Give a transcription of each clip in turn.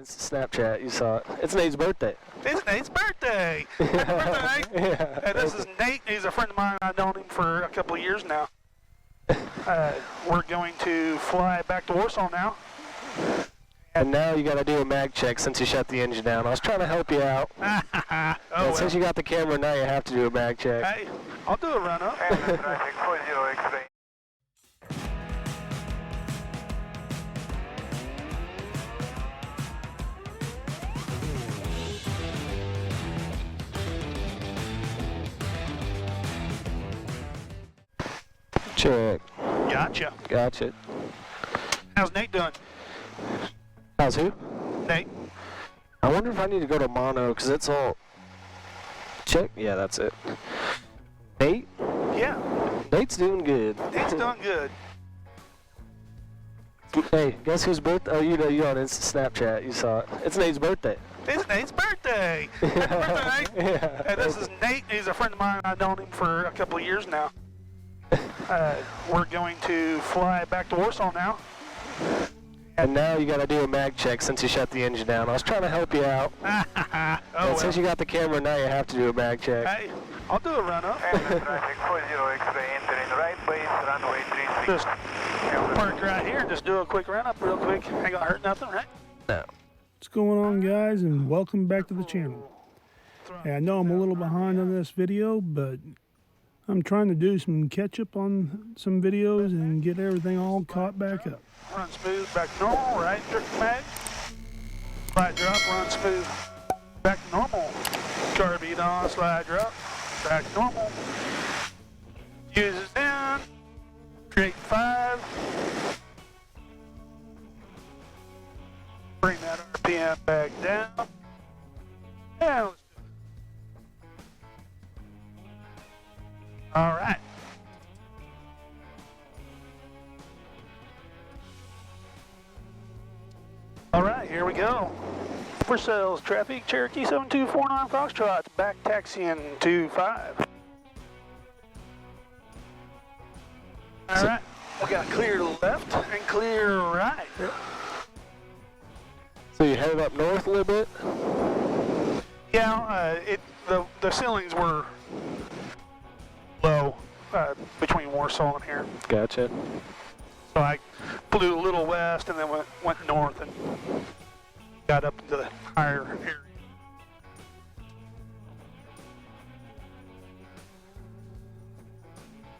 It's Snapchat. You saw it. It's Nate's birthday. It's Nate's birthday. Happy birthday, Nate. Yeah. Hey, this is Nate. He's a friend of mine. I've known him for a couple of years now. We're going to fly back to Warsaw now. And now you got to do a mag check since you shut the engine down. I was trying to help you out. Well. Since you got the camera, now you have to do a mag check. Hey, I'll do a run up. Traffic 40 X-ray. Check. Gotcha. Gotcha. How's Nate doing? How's who? Nate? I wonder if I need to go to mono, because it's all... Check? Yeah, that's it. Nate? Yeah. Nate's doing good. Nate's doing good. Hey, guess whose birthday? Oh, you know, you on Snapchat. You saw it. It's Nate's birthday. It's Nate's birthday. Happy birthday, Nate. Yeah. Hey, this is Nate. He's a friend of mine. I've known him for a couple of years now. We're going to fly back to Warsaw now. And now you got to do a mag check since you shut the engine down. I was trying to help you out. And since you got the camera, now you have to do a mag check. Hey, I'll do a run up. Traffic 40 X-ray, entering right base, runway 33. Just park right here and just do a quick run up real quick. Ain't gonna hurt nothing, right? No. What's going on, guys, and welcome back to the channel. Hey, I know I'm a little behind on this video, but I'm trying to do some catch up on some videos and get everything all caught back up. Run smooth, back to normal, right? Jerk mag. Slide drop, run smooth. Back to normal. Carbeat on, slide drop. Back to normal. Fuses down. Create 5. Bring that RPM back down. And let's do it. All right. All right, here we go. For sales, traffic, Cherokee 7249 Foxtrot, back taxiing 25. All right, we got clear left and clear right. So you headed up north a little bit? Yeah, the ceilings were low between Warsaw and here. Gotcha. So I flew a little west and then went north and got up into the higher area.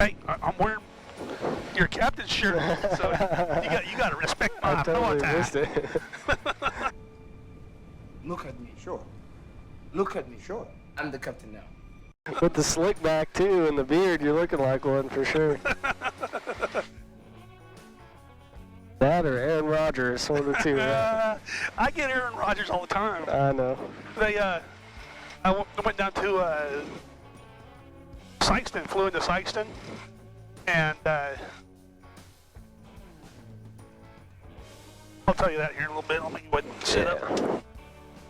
Hey, I'm wearing your captain's shirt, so you got to respect my I totally tie. missed it. Look at me, sure. Look at me, sure. I'm the captain now. With the slick back, too, and the beard, you're looking like one for sure. That or Aaron Rodgers, one of the two. Right? I get Aaron Rodgers all the time. I know. I went down to Sykeston, flew into Sykeston, and I'll tell you that here in a little bit. Let me go ahead and sit up.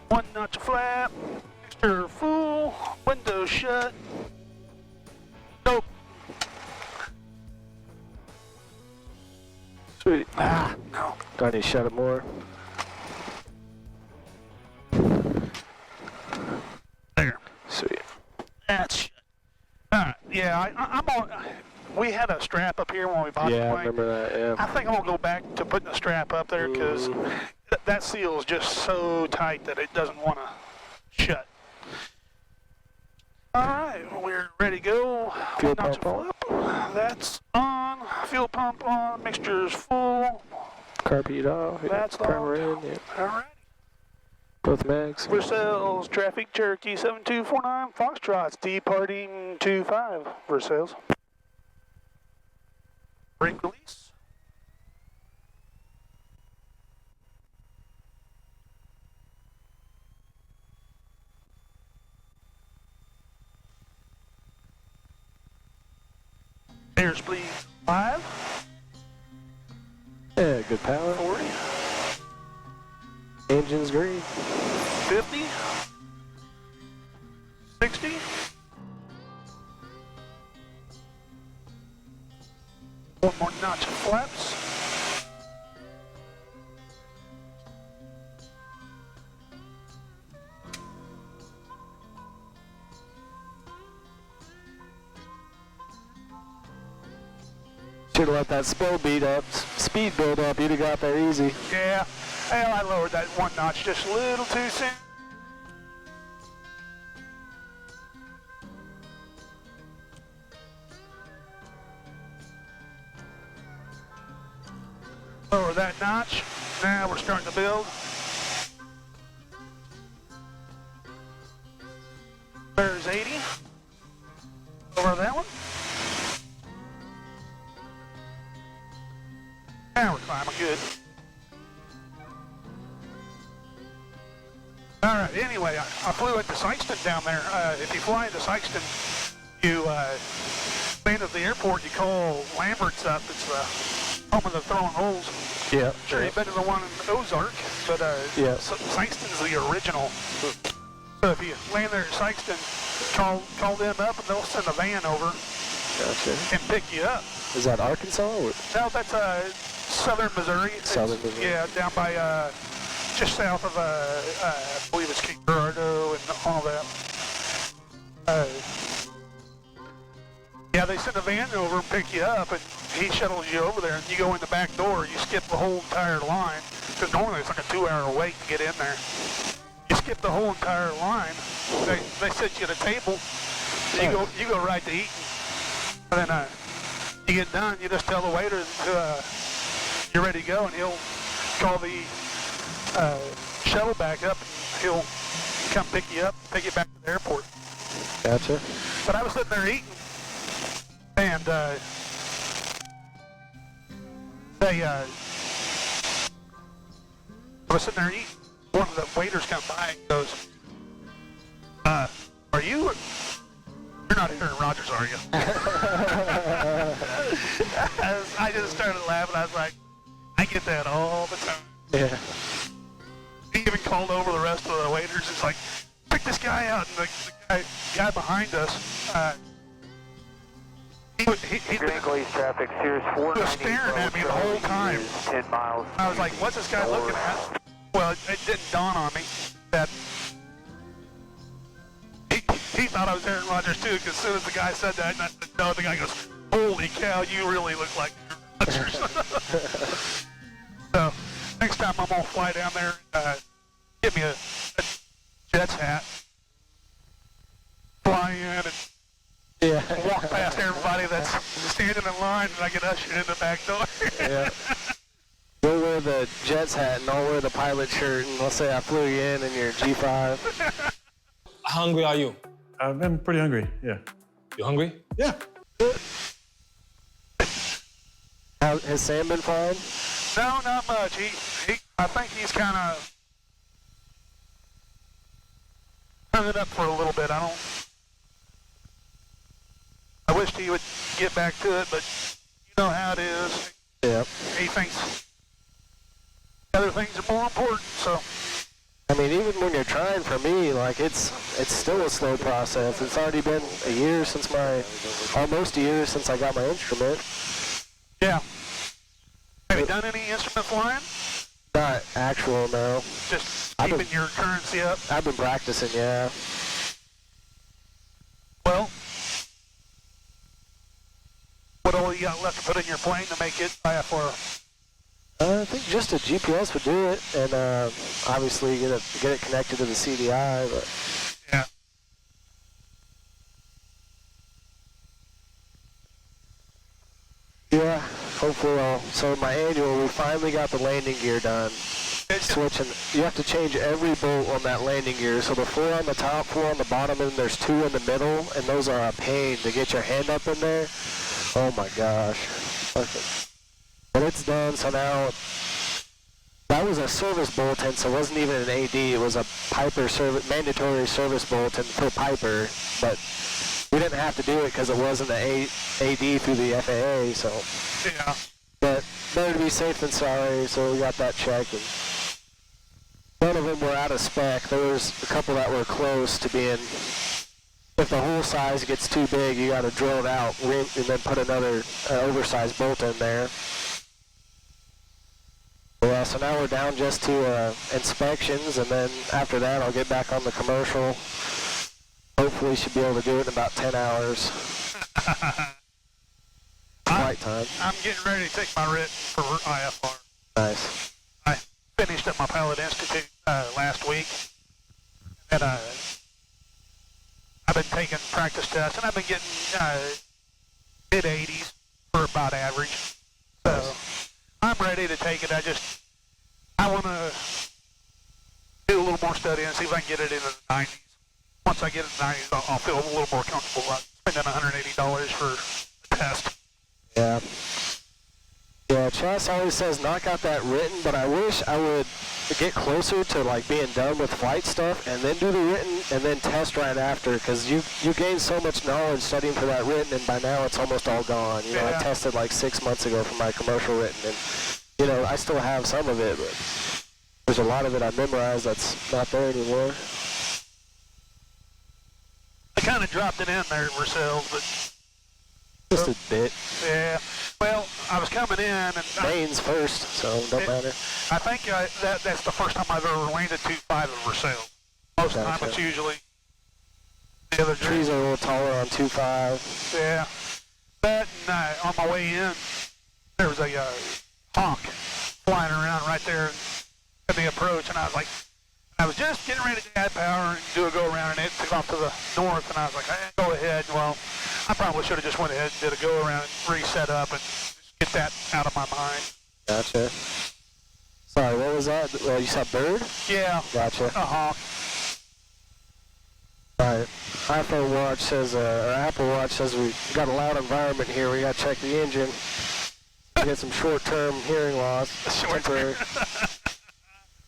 One notch flap, extra full, window shut. Nope. Sweet. No. Do I need to shut it more? There. Sweet. That's shut. All right. Yeah, I'm on. We had a strap up here when we bought the Yeah, I plane. remember that, yeah. I think I'm going to go back to putting the strap up there because that seal is just so tight that it doesn't want to shut. All right, we're ready to go. Fuel One notch pump flip. That's on. Fuel pump on. Mixture's full. Carpet off. That's Primer locked. in, yeah. All right. Both mags. For sales, traffic Cherokee 7249 Foxtrots departing 25. For sales. Brake release. Airspeed 5. Yeah, good power. 40. Engine's green. 50. 60. One more notch of flaps. Should have let that speed build up. You'd have got there easy. Yeah. Well, I lowered that 1 notch just a little too soon. Lower that notch. Now we're starting to build. There's 80. Over that one. Now we're climbing good. All right, anyway, I flew into Sykeston down there. If you fly into Sykeston, you land at the airport, you call Lambert's up. It's the home of the throwing holes. Yeah. Sure, you've been to the one in Ozark, but yeah. Sykeston's the original. So if you land there at Sykeston, call them up and they'll send a van over and pick you up. Is that Arkansas? Or? No, that's southern Missouri. Southern Missouri. Yeah, down by just south of I believe it's Cape Girardeau and all that. Yeah, they send a van over and pick you up, and he shuttles you over there, and you go in the back door. You skip the whole entire line, because normally it's like a 2-hour wait to get in there. You skip the whole entire line. They set you at a table. You go right to eating. And then you get done, you just tell the waiter that you're ready to go, and he'll call the shuttle back up, and he'll come pick you up, take you back to the airport. Gotcha. But I was sitting there eating, and I was sitting there eating. One of the waiters comes by and goes, are you... You're not Aaron Rodgers, are you? I just started laughing. I was like, I get that all the time. Yeah. He even called over the rest of the waiters. It's like, pick this guy out. And the guy behind us, he Green traffic, Sears 490. was staring at me the whole time. 10 miles. I was like, what's this guy looking at? Well, it didn't dawn on me that he thought I was Aaron Rodgers too, because as soon as the guy said that, and I said, no, the guy goes, holy cow, you really look like Aaron Rodgers. So, next time I'm going to fly down there, get me a Jets hat, fly in and walk past everybody that's standing in line, and I get ushered in the back door. Yeah. You'll wear the Jets hat and I'll wear the pilot shirt, and let's say I flew you in your G5. How hungry are you? I'm pretty hungry, yeah. You hungry? Yeah. Has Sam been flying? No, not much. I think he's kind of hung it up for a little bit. I wished he would get back to it, but you know how it is. Yeah. He thinks other things are more important, so. I mean, even when you're trying, for me, like, it's still a slow process. It's already been a year since almost a year since I got my instrument. Yeah. Have you done any instrument flying? Not actual, no. Just keeping your currency up? I've been practicing, yeah. Well, what all you got left to put in your plane to make it IFR? I think just a GPS would do it, and obviously get it connected to the CDI. But yeah. Yeah, hopefully so my annual, we finally got the landing gear done. Switching, you have to change every bolt on that landing gear. So the 4 on the top, 4 on the bottom, and there's 2 in the middle, and those are a pain to get your hand up in there. Oh my gosh. Okay. But it's done, so now, that was a service bulletin, so it wasn't even an AD, it was a Piper mandatory service bulletin for Piper, but we didn't have to do it because it wasn't an AD through the FAA, so. Yeah. But better to be safe than sorry, so we got that checked. And none of them were out of spec. There was a couple that were close to being, if the hole size gets too big, you got to drill it out and then put another oversized bolt in there. Yeah, so now we're down just to inspections, and then after that I'll get back on the commercial. Hopefully should be able to do it in about 10 hours. Fly flight time. I'm getting ready to take my written for IFR. Nice. I finished at my Pilot Institute last week, and I've been taking practice tests, and I've been getting mid-80s for about average. So I'm ready to take it. I want to do a little more study and see if I can get it into the 90s. Once I get it in the 90s, I'll feel a little more comfortable about spending $180 for a test. Yeah. Yeah, Chas always says knock out that written, but I wish I would get closer to like being done with flight stuff and then do the written and then test right after, because you gain so much knowledge studying for that written, and by now it's almost all gone. You know, I tested like 6 months ago for my commercial written, and you know, I still have some of it, but there's a lot of it I memorized that's not there anymore. I kind of dropped it in there ourselves, but Just a bit. yeah. Well, I was coming in and Mains first, so don't matter. I think that's the first time I've ever landed 2.5 of ourselves. Most of the time it's usually the other Trees are a little taller on 2.5. Yeah. But on my way in, there was a hawk flying around right there at the approach, and I was like, I was just getting ready to add power and do a go around, and it took off to the north, and I was like, go ahead. Well, I probably should have just went ahead and did a go around and reset up and just get that out of my mind. Gotcha. Sorry, what was that? You saw bird? Yeah. Gotcha. A hawk. Alright. iPhone watch says, or Apple Watch says we got a loud environment here. We got to check the engine. Get some short-term hearing loss. Temporary.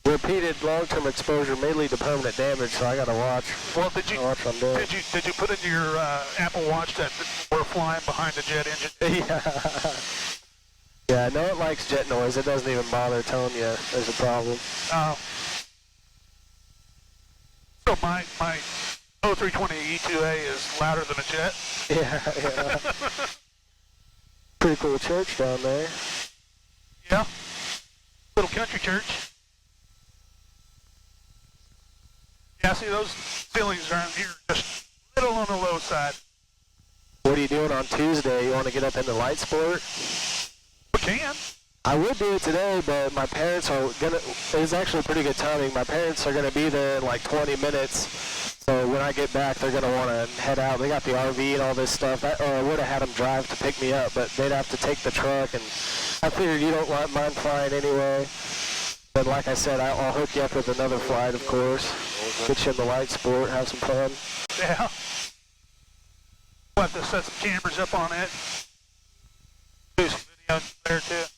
Repeated long-term exposure may lead to permanent damage, so I got to watch. Well, did you put in your Apple Watch that we're flying behind the jet engine? Yeah. Yeah, I know it likes jet noise. It doesn't even bother telling you there's a problem. So my 0320 E2A is louder than a jet? Yeah. Pretty cool church down there. Yeah. Little country church. Yeah, see, those ceilings around here are just a little on the low side. What are you doing on Tuesday? You want to get up into light sport? We can. I would do it today, but my parents are gonna. It's actually pretty good timing. My parents are gonna be there in like 20 minutes. So when I get back, they're gonna want to head out. They got the RV and all this stuff. I would have had them drive to pick me up, but they'd have to take the truck. And I figured you don't mind flying anyway. But like I said, I'll hook you up with another flight, of course. Get you in the light sport, have some fun. Yeah. We'll have to set some cameras up on it. Do some video there too.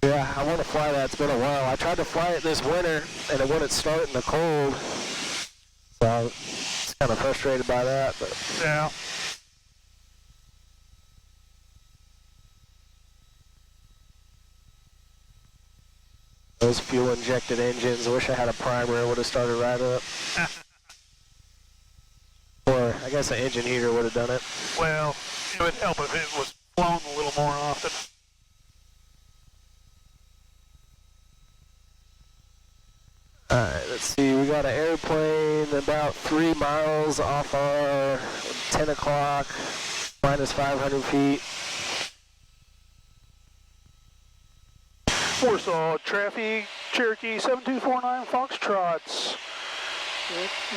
Yeah, I want to fly that. It's been a while. I tried to fly it this winter, and it wouldn't start in the cold. So I was kind of frustrated by that. But Yeah. those fuel-injected engines, I wish I had a primer. It would have started right up. Or I guess an engine heater would have done it. Well, it would help if it was flown a little more often. Alright, let's see. We got an airplane about 3 miles off our 10 o'clock, minus 500 feet. Warsaw traffic, Cherokee 7249 Foxtrots.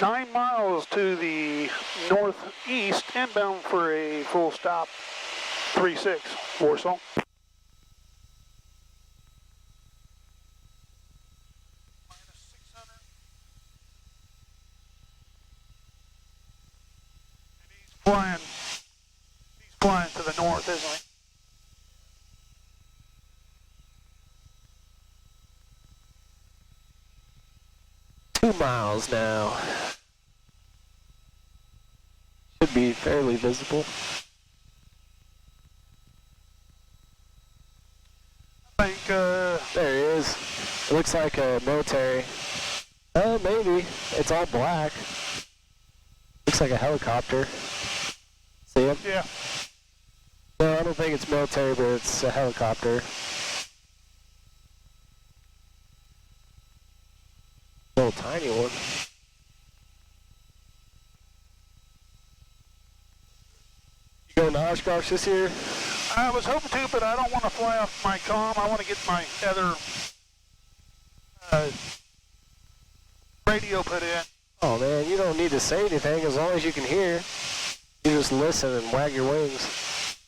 9 miles to the northeast, inbound for a full stop. 36, Warsaw. He's flying to the north, isn't he? Two miles now. Should be fairly visible. I think, There he is. It looks like a military. Maybe. It's all black. Looks like a helicopter. See him? yeah. No, I don't think it's military, but it's a helicopter. Little tiny one. Go to Oshkosh this year? I was hoping to, but I don't want to fly off my comm. I want to get my other radio put in. Oh man, you don't need to say anything as long as you can hear. You just listen and wag your wings.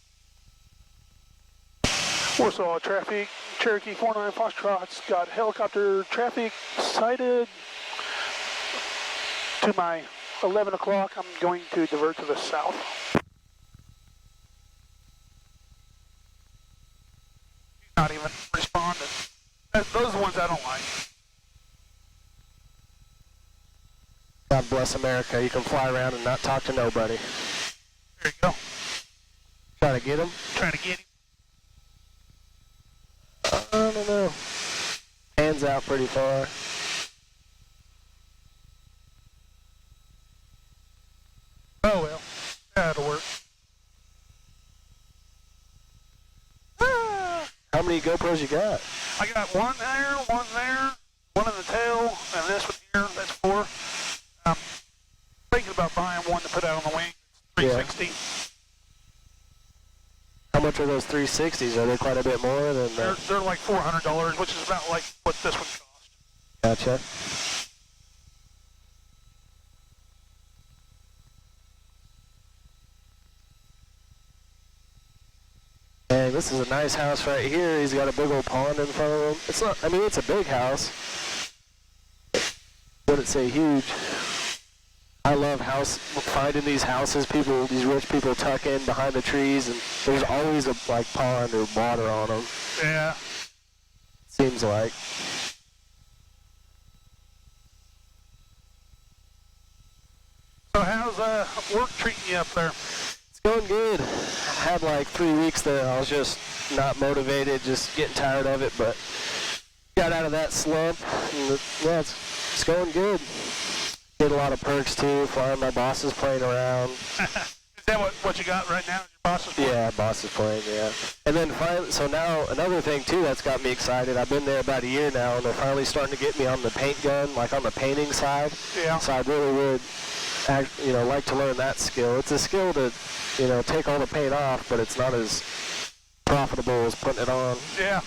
Warsaw traffic, Cherokee 49 Foxtrot's got helicopter traffic sighted to my 11 o'clock. I'm going to divert to the south. He's not even responding. Those are the ones I don't like. God bless America. You can fly around and not talk to nobody. There you go. Trying to get him? Trying to get him. I don't know. Hands out pretty far. Oh well, that'll work. How many GoPros you got? I got one there, one in the tail, and this one here. That's 4. I'm thinking about buying one to put out on the wing. It's 360. How much are those 360s? Are they quite a bit more than They're like $400, which is about like what this one cost. Gotcha. Dang, this is a nice house right here. He's got a big old pond in front of him. It's not, I mean, it's a big house. Wouldn't say huge. I love finding these houses, these rich people tuck in behind the trees, and there's always a pond or water on them. Yeah. Seems like. So how's work treating you up there? It's going good. I had like 3 weeks there. I was just not motivated, just getting tired of it, but got out of that slump. And yeah, it's going good. Get a lot of perks too, flying my boss's plane around. Is that what you got right now? Your boss's plane? Yeah, boss's plane, yeah. And then finally, so now another thing too that's got me excited. I've been there about a year now, and they're finally starting to get me on the paint gun, like on the painting side. Yeah. So I really would, like to learn that skill. It's a skill to, take all the paint off, but it's not as profitable as putting it on. Yeah.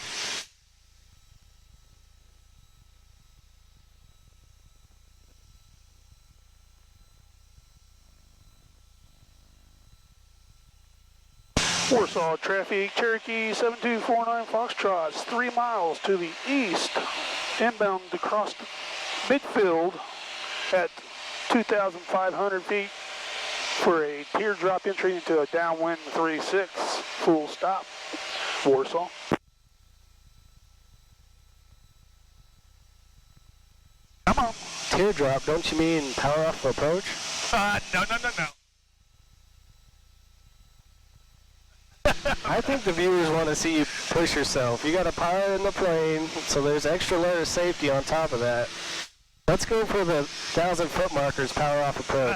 Warsaw traffic, Cherokee 7249 Foxtrot's 3 miles to the east, inbound across midfield at 2,500 feet for a teardrop entry into a downwind 36, full stop, Warsaw. Come on. Teardrop, don't you mean power off approach? No. I think the viewers want to see you push yourself. You got a pilot in the plane, so there's extra layer of safety on top of that. Let's go for the 1,000-foot markers power off approach.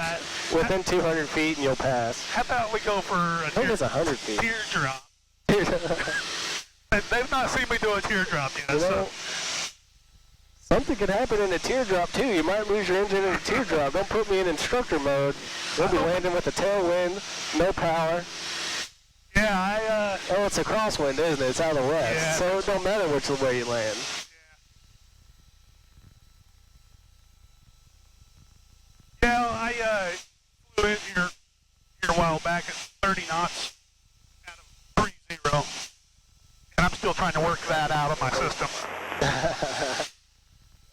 Within 200 feet and you'll pass. How about we go for a I think it's 100 feet. teardrop? They've not seen me do a teardrop yet, so. Something could happen in a teardrop too. You might lose your engine in a teardrop. Don't put me in instructor mode. We'll be landing with a tailwind, no power. Yeah, Oh, it's a crosswind, isn't it? It's out of the west. Yeah. So it don't matter which way you land. Yeah, I flew in here a while back at 30 knots out of 3-0. And I'm still trying to work that out of my system.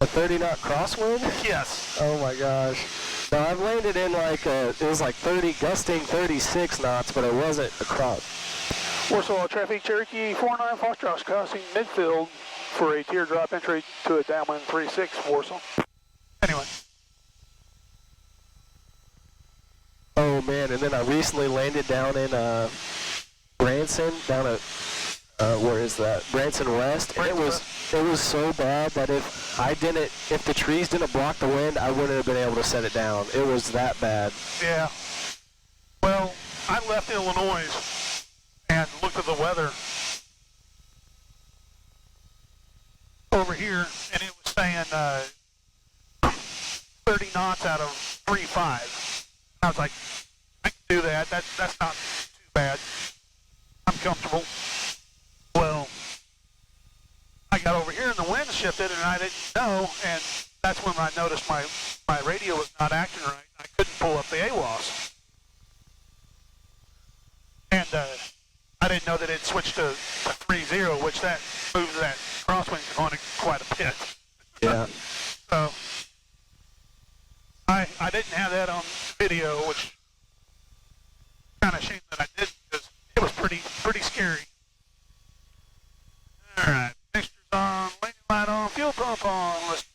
A 30-knot crosswind? Yes. Oh my gosh. No, I've landed in it was like 30, gusting 36 knots, but it wasn't a cross. Warsaw traffic, Cherokee 49 Foxtrot crossing midfield for a teardrop entry to a downwind 36, Warsaw. Anyway. Oh man, and then I recently landed down in Branson, down at where is that? Branson West. And it was so bad that if the trees didn't block the wind, I wouldn't have been able to set it down. It was that bad. Yeah. Well, I left Illinois and looked at the weather over here, and it was saying 30 knots out of 3.5. I was like, I can do that. That's not too bad. bad. I'm comfortable. Well, I got over here and the wind shifted and I didn't know, and that's when I noticed my radio was not acting right. I couldn't pull up the AWOS. And I didn't know that it switched to 3.0, which that moves that crosswind on it quite a bit. Yeah. So I didn't have that on video, which kind of shame that I didn't, because it was pretty scary. All right, mixtures on, landing light on, fuel pump on. Let's do it.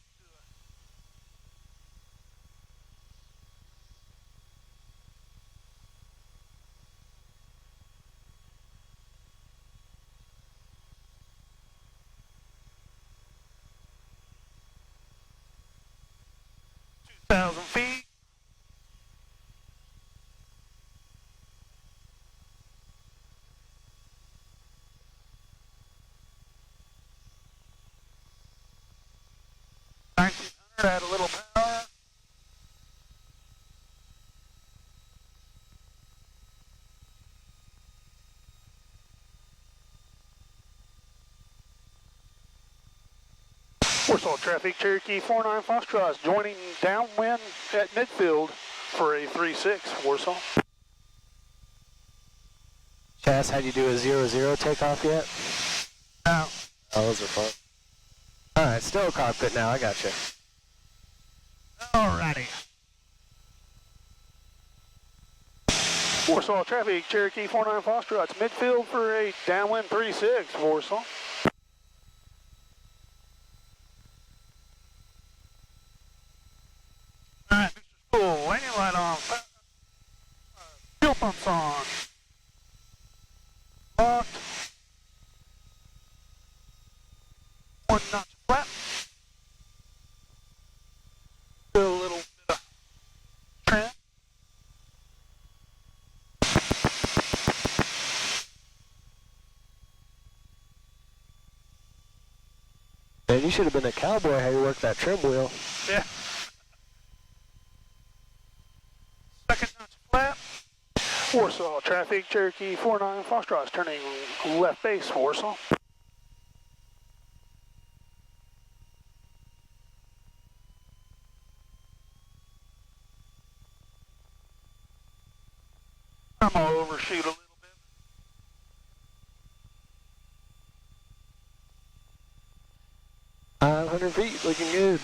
Thousand feet. Add a little power. Warsaw traffic, Cherokee 49 Foxtrot joining downwind at midfield for a 3-6, Warsaw. Chas, how'd you do a 0-0 takeoff yet? No. Oh, those are fun. Alright, still cockpit now, I got you. Alrighty. Warsaw traffic, Cherokee 49 Foxtrot midfield for a downwind 3-6, Warsaw. Alright, Mr. Spool, landing light on, fuel pumps on. Locked. One notch flat. Do a little bit of trim. Man, you should have been a cowboy how you worked that trim wheel. Yeah. Second notch flat. Warsaw traffic, Cherokee 49 Foxtrot turning left base, Warsaw. I'm gonna overshoot a little bit. $500 feet, looking good.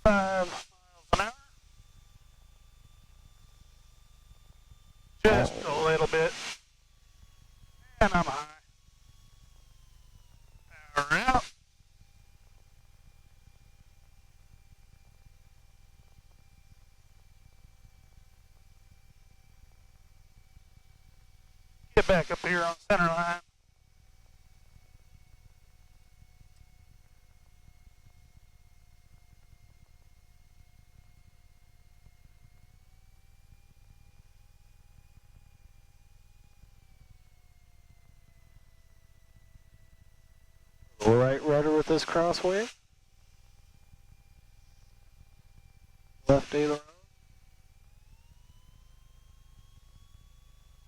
Miles an hour. Just a little bit. And I'm high. Power out. Get back up here on center line. Right rudder with this crosswind. Left aileron.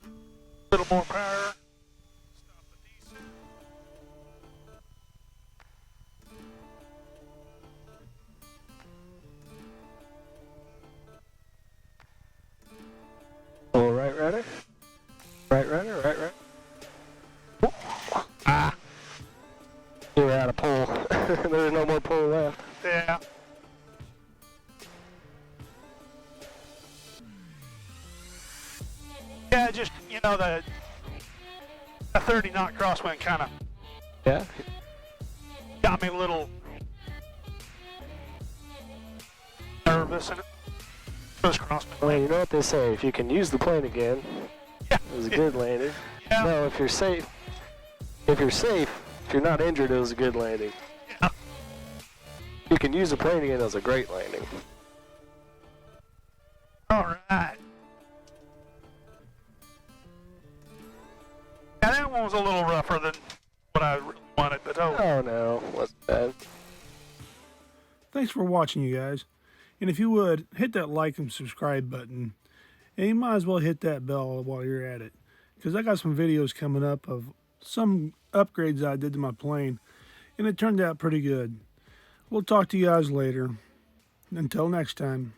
A little more power. Stop the descent. Oh, right rudder. Right rudder, right rudder. Ah. You were out of pull. There's no more pull left. Yeah. Yeah, just, you know, the 30 knot crosswind kind of Yeah. got me a little nervous in it. First crosswind. Well, you know what they say, if you can use the plane again, Yeah. it was a good landing. Yeah. No, if you're safe, if you're not injured, it was a good landing. Yeah. If you can use the plane again, it was a great landing. All right. Yeah, that one was a little rougher than what I really wanted, but Oh no, wasn't bad. Thanks for watching, you guys. And if you would, hit that like and subscribe button. And you might as well hit that bell while you're at it, because I got some videos coming up of some upgrades I did to my plane, and it turned out pretty good. We'll talk to you guys later. Until next time.